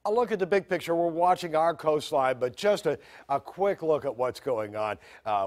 A look at the big picture. We're watching our coastline, but just a quick look at what's going on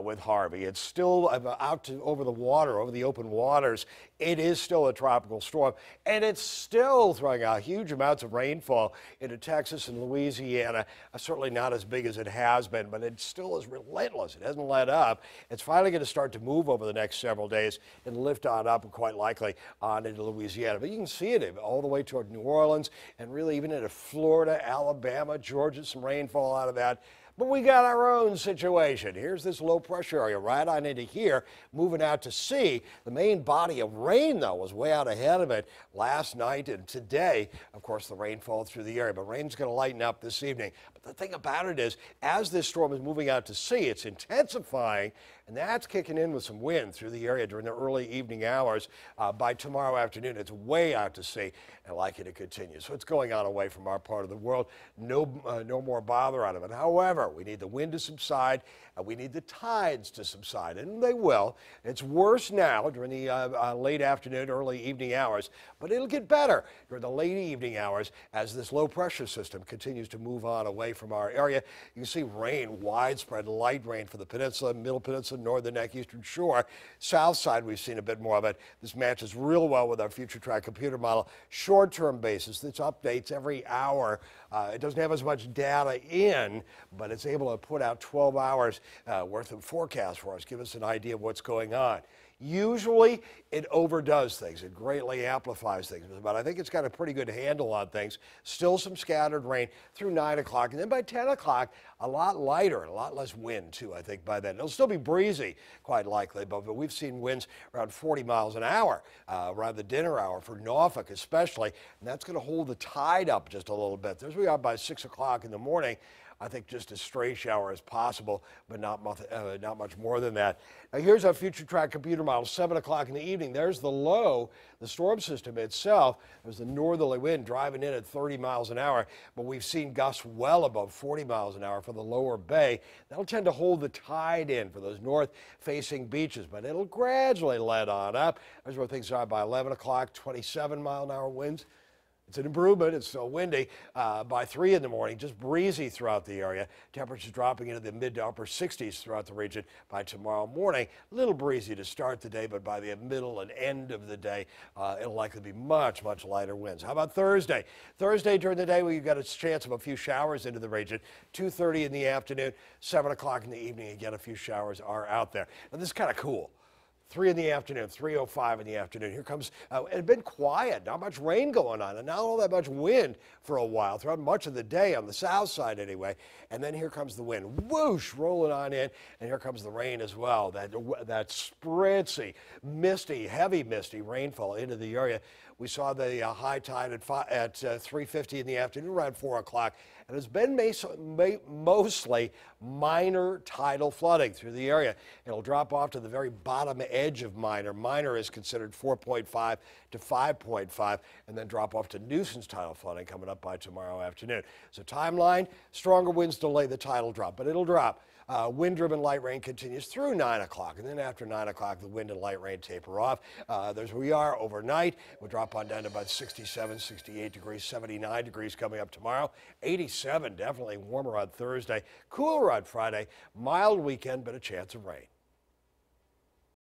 with Harvey. It's still out over the water, over the open waters. It is still a tropical storm, and it's still throwing out huge amounts of rainfall into Texas and Louisiana. Certainly not as big as it has been, but it still is relentless. It hasn't let up. It's finally going to start to move over the next several days and lift on up, quite likely on into Louisiana. But you can see it all the way toward New Orleans and really even into Florida, Alabama, Georgia, some rainfall out of that. But we got our own situation. Here's this low pressure area right on into here, moving out to sea. The main body of rain, though, was way out ahead of it last night and today. Of course, the rainfall through the area, but rain's going to lighten up this evening. But the thing about it is, as this storm is moving out to sea, it's intensifying, and that's kicking in with some wind through the area during the early evening hours. By tomorrow afternoon, it's way out to sea and likely to continue. So it's going on away from our part of the world. No more bother out of it. However, we need the wind to subside, and we need the tides to subside, and they will. It's worse now during the late afternoon, early evening hours, but it'll get better during the late evening hours as this low pressure system continues to move on away from our area. You can see rain, widespread light rain for the peninsula, middle peninsula, northern neck, eastern shore. South side, we've seen a bit more of it. This matches real well with our future track computer model. Short-term basis, this updates every hour. It doesn't have as much data in, but it's able to put out 12 hours worth of forecast for us, give us an idea of what's going on. Usually it overdoes things. It greatly amplifies things, but I think it's got a pretty good handle on things. Still some scattered rain through 9 o'clock, and then by 10 o'clock, a lot lighter, a lot less wind too, I think, by then. It'll still be breezy, quite likely, but we've seen winds around 40 miles an hour around the dinner hour for Norfolk especially, and that's going to hold the tide up just a little bit. There's we are by 6 o'clock in the morning. I think just a stray shower is possible, but not much more than that. Now here's our future track computer model, 7 o'clock in the evening. There's the low, the storm system itself. There's the northerly wind driving in at 30 miles an hour, but we've seen gusts well above 40 miles an hour for the lower bay. That'll tend to hold the tide in for those north-facing beaches, but it'll gradually let on up. There's where things are by 11 o'clock, 27-mile-an-hour winds. It's an improvement. It's still windy by 3 in the morning, just breezy throughout the area. Temperatures dropping into the mid to upper 60s throughout the region by tomorrow morning. A little breezy to start the day, but by the middle and end of the day, it'll likely be much, much lighter winds. How about Thursday? Thursday during the day, we've got a chance of a few showers into the region. 2:30 in the afternoon, 7 o'clock in the evening, again, a few showers are out there. Now, this is kind of cool. 3 in the afternoon, 3:05 in the afternoon. Here comes, it had been quiet, not much rain going on, and not all that much wind for a while, throughout much of the day on the south side anyway. And then here comes the wind, whoosh, rolling on in, and here comes the rain as well. That spritzy, misty, heavy misty rainfall into the area. We saw the high tide at 3:50 in the afternoon, around 4 o'clock, and it's been mostly minor tidal flooding through the area. It'll drop off to the very bottom edge of minor. Minor is considered 4.5 to 5.5, and then drop off to nuisance tidal flooding coming up by tomorrow afternoon. So timeline, stronger winds delay the tidal drop, but it'll drop. Wind-driven light rain continues through 9 o'clock, and then after 9 o'clock, the wind and light rain taper off. There's where we are overnight. We'll drop on down to about 67, 68 degrees, 79 degrees coming up tomorrow. 87, definitely warmer on Thursday. Cooler on Friday. Mild weekend, but a chance of rain.